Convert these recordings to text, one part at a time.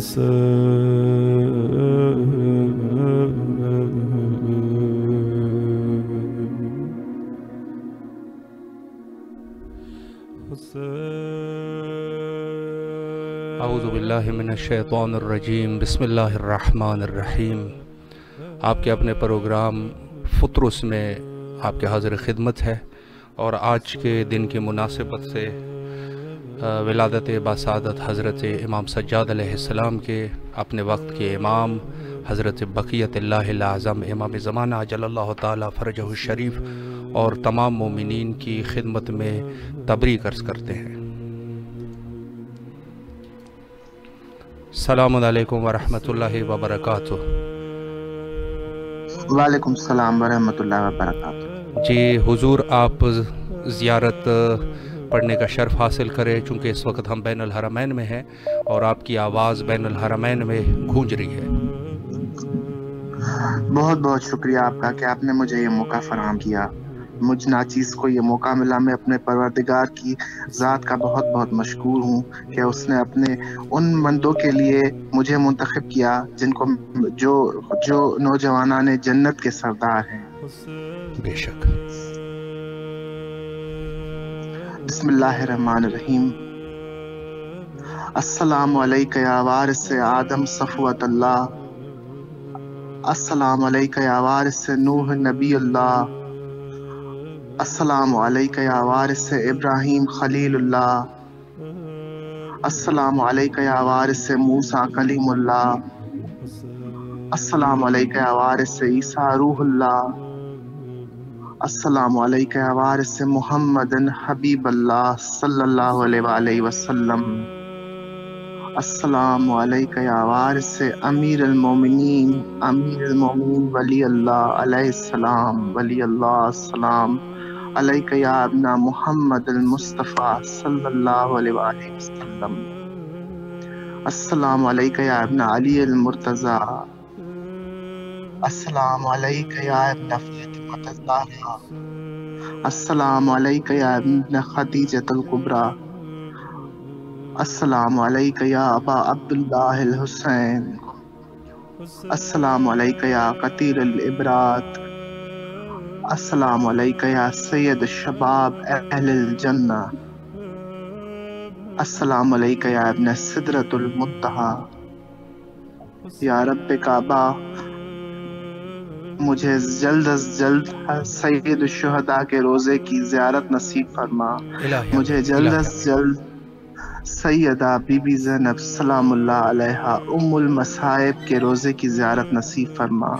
اعوذ باللہ من الشیطان الرجیم، بسم اللہ الرحمن الرحیم۔ آپ کے اپنے پروگرام فطرس میں آپ کے حاضر خدمت ہے، اور آج کے دن کی مناسبت سے ولادت باسعادت حضرت امام سجاد علیہ السلام کے اپنے وقت کے امام حضرت بقیت اللہ الاعظم امام زمانہ عجل اللہ تعالی فرجہ الشریف اور تمام مومنین کی خدمت میں تبریک عرض کرتے ہیں۔ السلام علیکم ورحمۃ اللہ وبرکاتہ۔ وعلیکم السلام ورحمۃ اللہ وبرکاتہ۔ جی حضور، آپ زیارت پڑھنے کا شرف حاصل کریں، چونکہ اس وقت ہم بین الحرمین میں ہیں اور آپ کی آواز بین الحرمین میں گونج رہی ہے۔ بہت بہت شکریہ آپ کا کہ آپ نے مجھے یہ موقع فراہم کیا۔ مجھ ناچیز کو یہ موقع ملا۔ میں اپنے پروردگار کی ذات کا بہت بہت مشکور ہوں کہ اس نے اپنے ان بندوں کے لیے مجھے منتخب کیا جن کو جو نوجوانان جنت کے سردار ہیں۔ بے شک۔ بسم اللہ الرحمن الرحیم۔ السلام علیکہ یا وارث آدم صفوت اللہ، السلام علیکہ یا وارث نوح نبی اللہ، السلام علیکہ یا وارث ابراہیم خلیل اللہ، السلام علیکہ یا وارث موسیٰ کلیم اللہ، السلام علیکہ یا وارث عیسیٰ روح اللہ، السلام علیکہ یا وارث محمد حبیب اللہ صلی اللہ علیہ وآلہ وسلم، السلام علیکہ یا وارث امیر المومنین ولی اللہ علیہ السلام، ولی اللہ السلام علیکہ یا ابن محمد المصطفیٰ صلی اللہ علیہ وآلہ وسلم، السلام علیکہ یا ابن علی المرتضیٰ، السلام علیکہ یا ابن فاطمہ الزہرا، السلام علیکہ یا ابن خدیجۃ الکبریٰ، السلام علیکہ یا ابا عبداللہ الحسین، السلام علیکہ یا قطیر العبرات، السلام علیکہ یا سید الشباب اہل الجنہ، السلام علیکہ یا ابن سدرۃ المنتہیٰ۔ یا رب کعبہ، مجھے جلد از جلد سید الشہداء کے روزے کی زیارت نصیب فرما۔ مجھے جلد از جلد سیدہ بی بی زینب سلام اللہ علیہا ام المصائب کے روزے کی زیارت نصیب فرما۔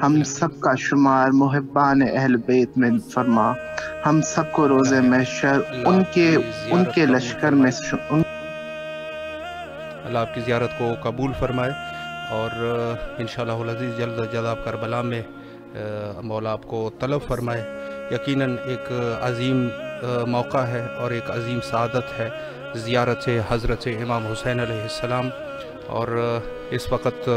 ہم سب کا شمار محبان اہل بیت میں فرما۔ ہم سب کو روزے محشر ان کے لشکر میں اللہ آپ کی زیارت کو قبول فرمائے، اور انشاءاللہ العزیز جلد از جلد آپ کربلا میں مولا آپ کو طلب فرمائے۔ یقیناً ایک عظیم موقع ہے اور ایک عظیم سعادت ہے زیارت حضرت امام حسین علیہ السلام، اور اس وقت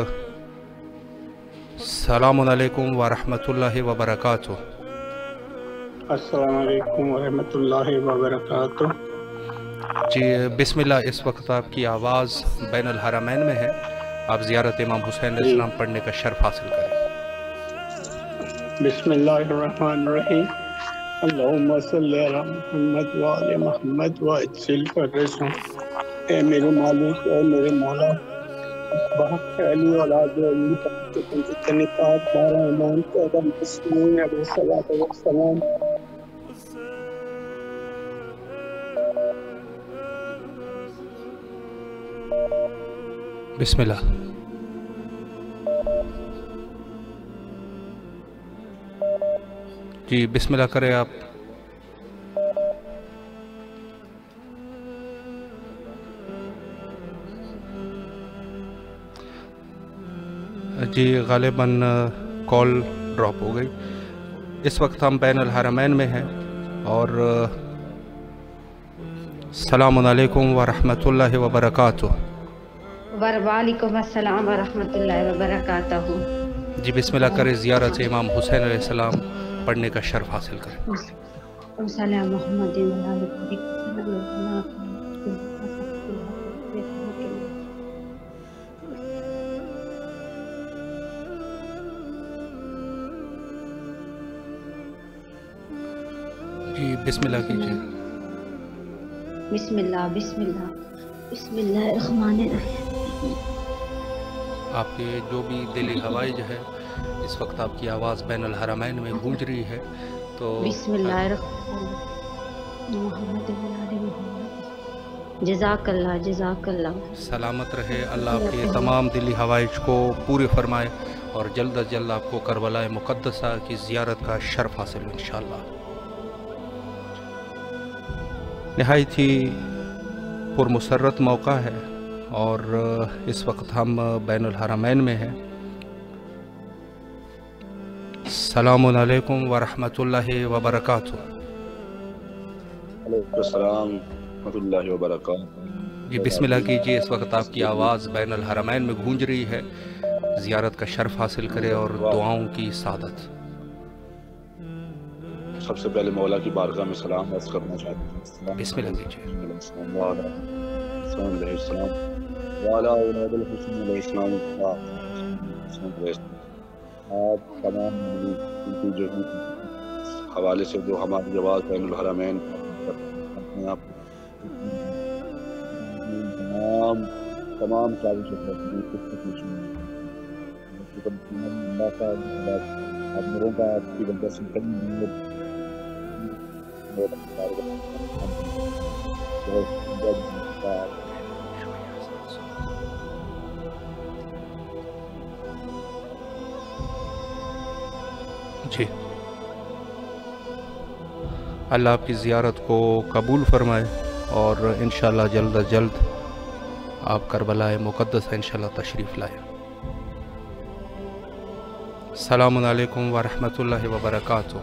السلام علیکم ورحمۃ اللہ وبرکاتہ۔ السلام علیکم ورحمۃ اللہ وبرکاتہ۔ جی بسم اللہ، اس وقت آپ کی آواز بین الحرمین میں ہے، آپ زیارت امام حسین علیہ السلام پڑھنے کا شرف حاصل کریں۔ بسم اللہ الرحمن الرحیم۔ اللہم صلی علی محمد وآل محمد واجزل فرجہم۔ اے میرے مالک، اے میرے مولا، بحق علی اولاد علی کے جتنے پاک 12 امام قدم مسلمین علیہ الصلوۃ والسلام، بسم اللہ۔ جی بسم اللہ کریں آپ۔ جی غالباً کال ڈراپ ہو گئی۔ اس وقت ہم بین الحرمین میں ہیں، اور السلام علیکم ورحمۃ اللہ وبرکاتہ۔ وعلیکم السلام ورحمۃ اللہ وبرکاتہ۔ جی بسم اللہ کریں، زیارت امام حسین علیہ السلام پڑھنے کا شرف حاصل کریں۔ بسم اللہ کیجیے. بسم اللہ بسم اللہ بسم اللہ الرحمن الرحیم. آپ کے جو بھی دلی ہوائج ہے اس وقت آپ کی آواز بین الحرمین میں گونج رہی ہے تو بسم اللہ الرحمن الرحیم. محمد محمد جزاک اللہ جزاک اللہ. سلامت رہے. اللہ آپ کے تمام دلی ہوائج کو پورے فرمائے اور جلد از جلد آپ کو کربلا مقدسہ کی زیارت کا شرف حاصل ہو انشاءاللہ. نہایت ہی پرمسرت موقع ہے اور اس وقت ہم بین الحرمین میں ہیں. السلام علیکم ورحمۃ اللہ وبرکاتہ. وعلیکم السلام ورحمۃ اللہ وبرکاتہ. جی بسم اللہ کیجیے. اس وقت آپ کی آواز بین الحرمین میں گونج رہی ہے. زیارت کا شرف حاصل کرے اور دعاؤں کی سعادت. سب سے پہلے مولا کی بارگاہ میں سلام عرض کرنا چاہتے ہیں. بسم اللہ کیجیے. آپ تمام جو حوالے سے جو ہماری آواز بین الحرمین تمام جی اللہ آپ کی زیارت کو قبول فرمائے اور انشاءاللہ جلد از جلد آپ کربلا مقدسہ انشاءاللہ تشریف لائیں. السلام علیکم ورحمۃ اللہ وبرکاتہ.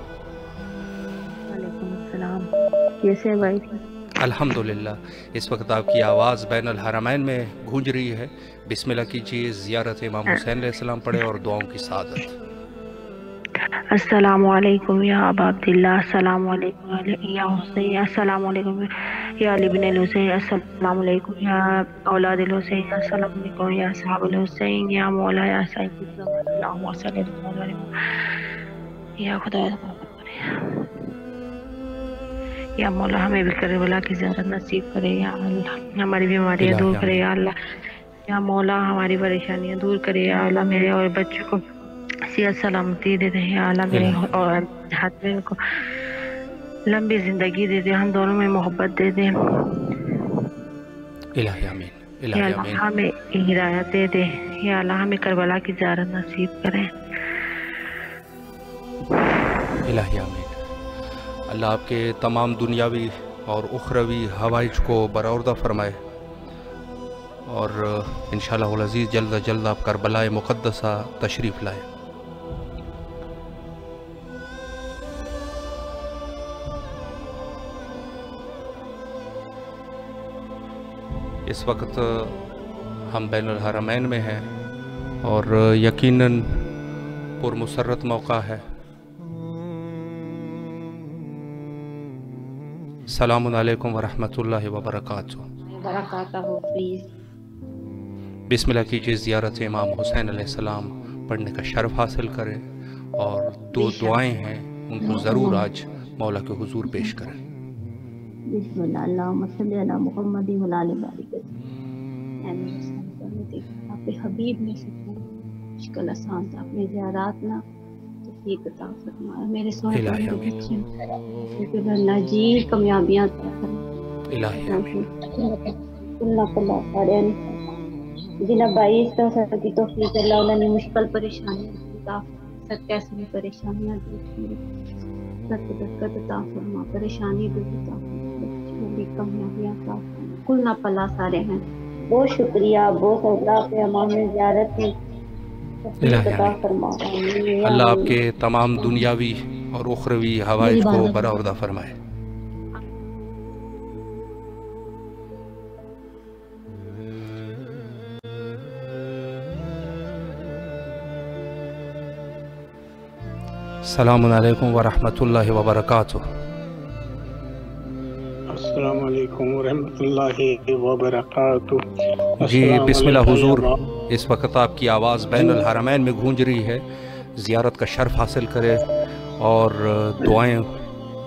وعلیکم السلام. کیسے بھائی؟ الحمدللہ. اس وقت آپ کی آواز بین الحرمین میں گونج رہی ہے. بسم اللہ کیجیے. زیارت امام حسین علیہ السلام پڑھے اور دعاؤں کی سعادت. السلام علیکم یا ابا عبداللہ. السلام علیکم یا حسین. السلام علیکم یا علی بن الحسین. السلام علیکم یا اولاد الحسین. السلام علیکم یا صحاب الحسین. یا مولا یا سید اللہم صلی اللہ علیہ وسلم. یا خدا یا مولا ہمیں بھی کربلا کی زیارت نصیب کرے. یا اللہ ہماری بیماریاں دور کرے. یا اللہ یا مولا ہماری پریشانیاں دور کرے. یا اللہ میرے اور بچوں کو صحت سلامتی دے دے. یا اللہ میرے اور ہسبینڈ کو لمبی زندگی دے دے. ہم دونوں میں محبت دے دے. الہی آمین. یا اللہ ہمیں ہدایت دے دے. یا اللہ ہمیں کربلا کی زیارت نصیب کرے. الہی آمین. اللہ آپ کے تمام دنیاوی اور اخروی حوائج کو برآوردہ فرمائے اور انشاءاللہ العزیز جلد از جلد آپ کربلا مقدسہ تشریف لائیں. اس وقت ہم بین الحرمین میں ہیں اور یقیناً پرمسرت موقع ہے. السلام علیکم ورحمۃ اللہ وبرکاتہ. پلیز بسم اللہ کیجیے. زیارت امام حسین علیہ السلام پڑھنے کا شرف حاصل کریں اور دو دعائیں ہیں ان کو ضرور آج مولا کے حضور پیش کریں. بسم اللہ. اللہم صلی علی محمد و علی بارک وسلم. آپ حبیب میں سکون مشکل آسان تھا. اپنے زیارات نہ توفیق عطا فرمائے. میرے سونے کے بچے جی کامیابیاں عطا فرمائے. الہی آمین. اللہ پلا پڑھیا نہیں جنہ 22 سال کی توفیق اللہ انہوں نے مشکل پریشانیاں کیسے بھی پریشانیاں عطا فرما. پریشانی دور عطا فرما. کامیابیاں عطا فرما. کل نہ پلا سارے ہیں. بہت شکریہ. بہت اللہ پہ ہماری زیارت میں عطا فرما. اللہ آپ کے تمام دنیاوی اور اخروی حوائج کو برآوردہ فرمائے. السلام علیکم ورحمۃ اللہ وبرکاتہ. السلام علیکم ورحمۃ اللہ وبرکاتہ. جی بسم اللہ حضور. اس وقت آپ کی آواز بین الحرمین میں گونج رہی ہے. زیارت کا شرف حاصل کرے اور دعائیں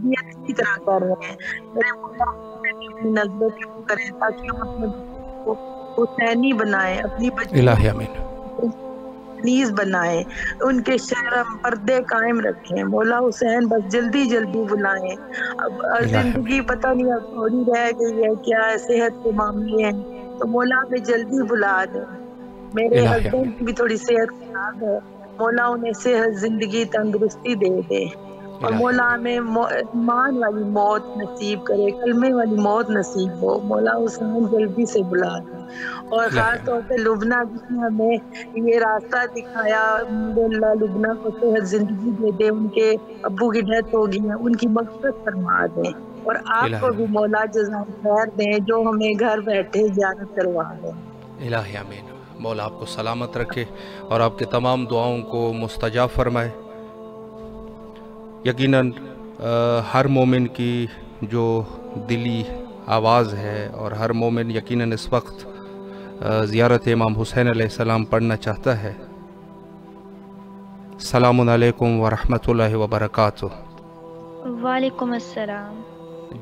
تربیت اسی طرح کر رہے ہیں. میرے مولا اپنی نظروں کی کرے تاکہ ہم اپنے بچوں کو حسینی بنائیں، اپنی الہی آمین، نیز بنائیں، ان کے شرم پردے قائم رکھیں. مولا حسین بس جلدی جلدی بلائیں. اب زندگی پتہ نہیں اب تھوڑی رہ گئی ہے، کیا صحت کے معاملے ہیں تو مولا ہمیں جلدی بلا دیں. میرے ہسبینڈ کی بھی تھوڑی صحت خراب ہے، مولا انہیں صحت زندگی تندرستی دے دے، اور مولا ہمیں ایمان والی موت نصیب کرے، کلمے والی موت نصیب ہو. مولا حسین جلدی سے بلا دے. اور خاص طور پہ لبنہ جس نے ہمیں یہ راستہ دکھایا، اللہ لبنہ کو صحت زندگی دے دے. ان کے ابو کی ڈیتھ ہو گئی ہے، ان کی مغفرت فرما دے، اور آپ کو بھی مولا جزائے خیر دیں جو ہمیں گھر بیٹھے زیارت کروا دیں. الہی آمین. مولا آپ کو سلامت رکھے اور آپ کے تمام دعاؤں کو مستجاب فرمائے. یقیناً ہر مومن کی جو دلی آواز ہے، اور ہر مومن یقیناً اس وقت زیارت امام حسین علیہ السلام پڑھنا چاہتا ہے. السلام علیکم ورحمۃ اللہ وبرکاتہ. وعلیکم السلام.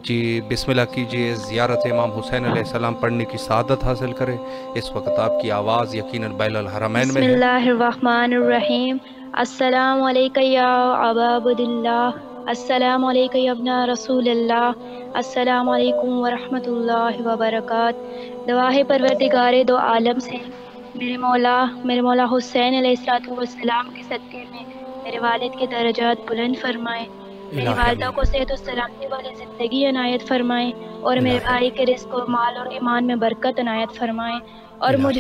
جی بسم اللہ کیجئے، زیارت امام حسین علیہ السلام پڑھنے کی سعادت حاصل کرے. اس وقت آپ کی آواز یقیناً بین الحرمین میں ہے. بسم اللہ الرحمن الرحیم. السلام علیکم یا ابا عبداللہ، السلام علیکم یا ابن رسول اللہ، السلام علیکم ورحمۃ اللہ وبرکاتہ. دعا ہے پروردگار دو عالم سے میرے مولا حسین علیہ السلام کے صدقے میں میرے والد کے درجات بلند فرمائے، میری والدہ کو صحت و سلامتی والی زندگی عنایت فرمائیں، اور میرے بھائی کے رزق و مال اور ایمان میں برکت عنایت فرمائیں، اور مجھ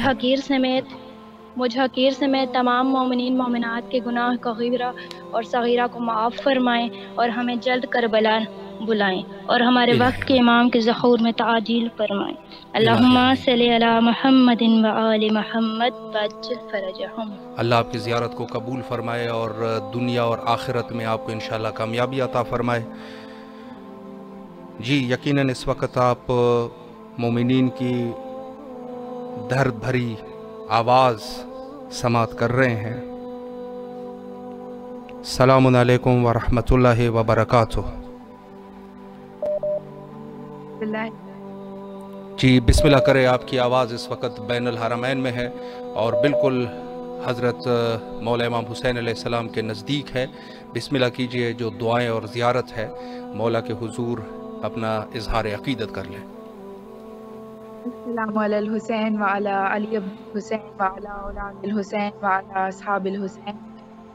حقیر سمیت تمام مومنین مومنات کے گناہ کبیرہ اور صغیرہ کو معاف فرمائیں، اور ہمیں جلد کربلا بلائیں، اور ہمارے وقت کے امام کے ظہور میں تعجیل فرمائیں. اللہم صلی علی محمد و آل محمد وعجل فرجہم. اللہ آپ کی زیارت کو قبول فرمائے اور دنیا اور آخرت میں آپ کو انشاءاللہ کامیابی عطا فرمائے. جی یقیناً اس وقت آپ مومنین کی درد بھری آواز سماعت کر رہے ہیں. السلام علیکم ورحمۃ اللہ وبرکاتہ. جی بسم اللہ کرے. آپ کی آواز اس وقت بین الحرمین میں ہے اور بالکل حضرت مولا امام حسین علیہ السلام کے نزدیک ہے. بسم اللہ کیجئے. جو دعائیں اور زیارت ہے مولا کے حضور اپنا اظہار عقیدت کر لیں. السلام علی الحسین وعلی علی الحسین وعلی اولاد الحسین وعلی اصحاب الحسین.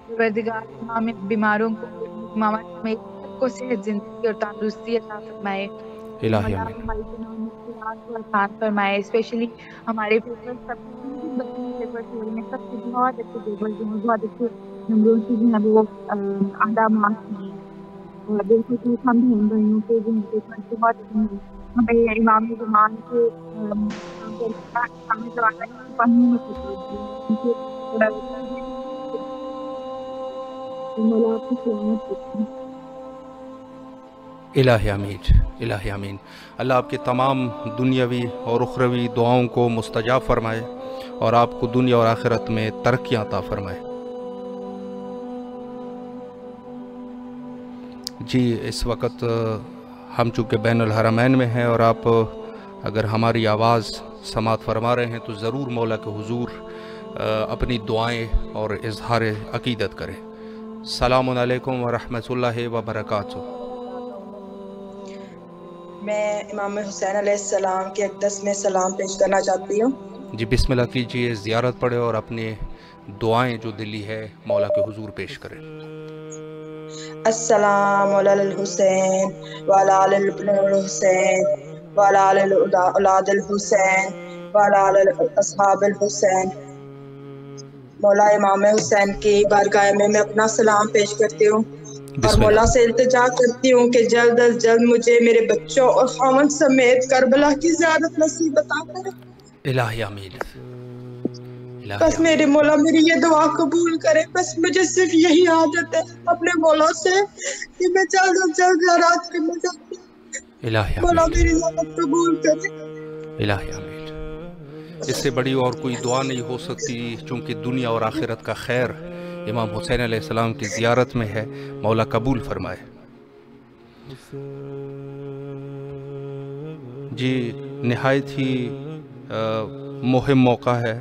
پروردگار تمام بیماروں کو امامت میں کو صحت زندگی اور تندرستی عطا فرمائے. الہی آمین. ہماری تمام مشکلات کو آسان فرمائے. اسپیشلی ہمارے پیپر سب بچوں کے پیپر ہو رہے ہیں، سب سے بہت اچھے پیپر جو ہیں، بہت اچھے نمبروں سے جو ہیں وہ اعلیٰ مارکس ہیں. اور بالکل کہ ہم بہن بھائیوں کے جو ہیں پیپر بہت اچھے ہیں. ہمیں امام زمان کے پڑھنے میں الہی آمین. الہی آمین. اللہ آپ کے تمام دنیاوی اور اخروی دعاؤں کو مستجاب فرمائے اور آپ کو دنیا اور آخرت میں ترقیاں عطا فرمائے. جی اس وقت ہم چونکہ بین الحرمین میں ہیں اور آپ اگر ہماری آواز سماعت فرما رہے ہیں تو ضرور مولا کے حضور اپنی دعائیں اور اظہار عقیدت کریں. السلام علیکم ورحمۃ اللہ وبرکاتہ. میں امام حسین علیہ السلام کے اقدس میں سلام پیش کرنا چاہتی ہوں. جی بسم اللہ کیجئے، زیارت پڑھے اور اپنے دعائیں جو دلی ہے مولا کے حضور پیش کریں. السلام علی الحسین وعلی آل ابن الحسین وعلی آل اولاد الحسین وعلی آل اصحاب الحسین. مولا امام حسین کی بارگاہ میں اپنا سلام پیش کرتی ہوں اور مولا سے التجا کرتی ہوں کہ جلد از جلد مجھے میرے بچوں اور خاوند سمیت کربلا کی زیارت نصیب عطا کرے. الہی آمین. بس میرے مولا میری یہ دعا قبول کرے. بس مجھے صرف یہی عادت ہے اپنے مولا سے کہ میں جلد از جلد زیارت کرنا چاہتی ہوں. مولا میری زیارت قبول کرے. الہی آمین. اس سے بڑی اور کوئی دعا نہیں ہو سکتی چونکہ دنیا اور آخرت کا خیر امام حسین علیہ السلام کی زیارت میں ہے. مولا قبول فرمائے. جی نہایت ہی مہم موقع ہے.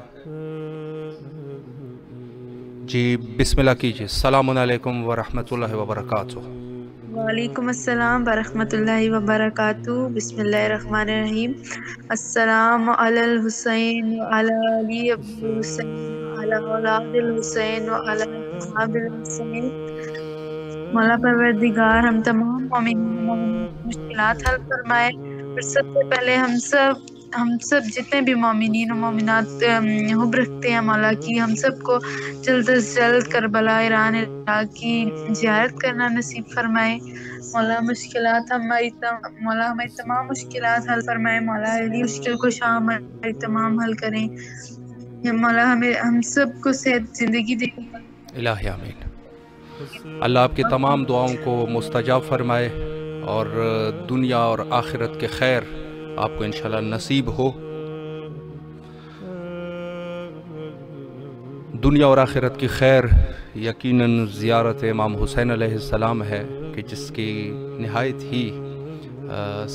جی بسم اللہ کیجیے. السلام علیکم ورحمۃ اللہ وبرکاتہ. وعلیکم السلام ورحمۃ اللہ وبرکاتہ. بسم اللہ الرحمن الرحیم. السلام علی الحسین وعلی علی ابن الحسین وعلی اولاد الحسین وعلی اصحاب الحسین. مولا پروردگار ہم تمام مومنین مشکلات حل فرمائے. اور سب سے پہلے ہم سب جتنے بھی مومنین و مومنات حب رکھتے ہیں مولا کی، ہم سب کو جلد از جلد کربلا ایران عراق کی زیارت کرنا نصیب فرمائے. مولا ہماری تمام مشکلات حل فرمائے. مولا علی مشکل کو شاہ ہماری تمام حل کریں. مولا ہم سب کو صحت زندگی دے. الہی آمین. اللہ آپ کی تمام دعاؤں کو مستجاب فرمائے اور دنیا اور آخرت کے خیر آپ کو انشاءاللہ نصیب ہو. دنیا اور آخرت کی خیر یقیناً زیارت امام حسین علیہ السلام ہے کہ جس کی نہایت ہی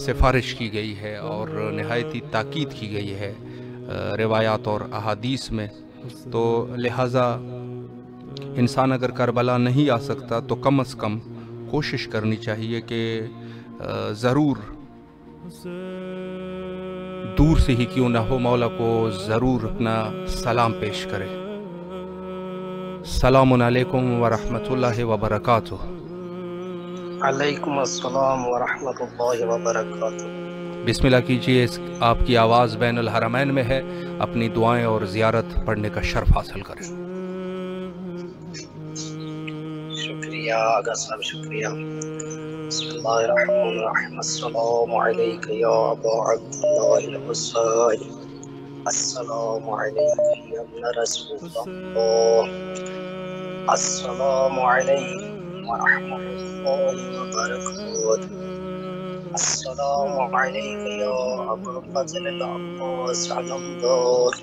سفارش کی گئی ہے اور نہایت ہی تاکید کی گئی ہے روایات اور احادیث میں. تو لہٰذا انسان اگر کربلا نہیں آ سکتا تو کم از کم کوشش کرنی چاہیے کہ ضرور دور سے ہی کیوں نہ ہو مولا کو ضرور اپنا سلام پیش کرے. السلام علیکم ورحمۃ اللہ وبرکاتہ. علیکم السلام ورحمۃ اللہ وبرکاتہ. بسم اللہ کیجیے. آپ کی آواز بین الحرمین میں ہے. اپنی دعائیں اور زیارت پڑھنے کا شرف حاصل کریں. شکریہ آغا صاحب، شکریہ. بسم اللہ الرحمن الرحیم. السلام علیک یا ابا عبداللہ الحسین. السلام علیک یا ابن رسول اللہ. السلام علیکم ورحمۃ اللہ وبرکاتہ. السلام علیک یا ابا فضل العباس علمدار.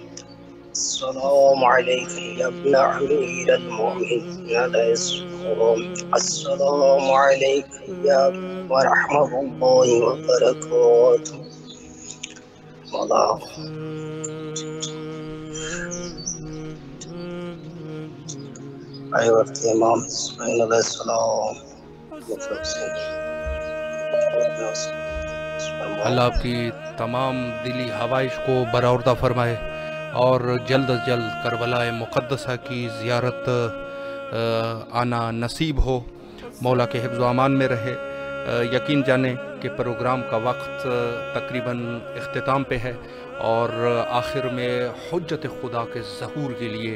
السلام علیک یا ابن امیر المؤمنین علیہ السلام. السلام علیک یا ورحمۃ اللہ وبرکاتہ. مولا اے وقت امام حسین علیہ السلام. اللہ آپ کی تمام دلی حوائج کو برآوردہ فرمائے اور جلد از جلد کربلا مقدسہ کی زیارت آنا نصیب ہو. مولا کے حفظ و امان میں رہے. یقین جانیں کہ پروگرام کا وقت تقریباً اختتام پہ ہے اور آخر میں حجت خدا کے ظہور کے لیے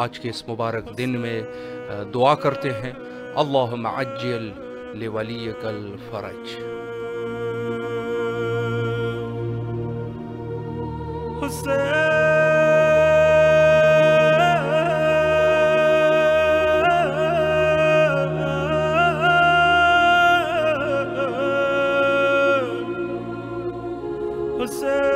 آج کے اس مبارک دن میں دعا کرتے ہیں. اللہم عجل لولیک الفرج. حسین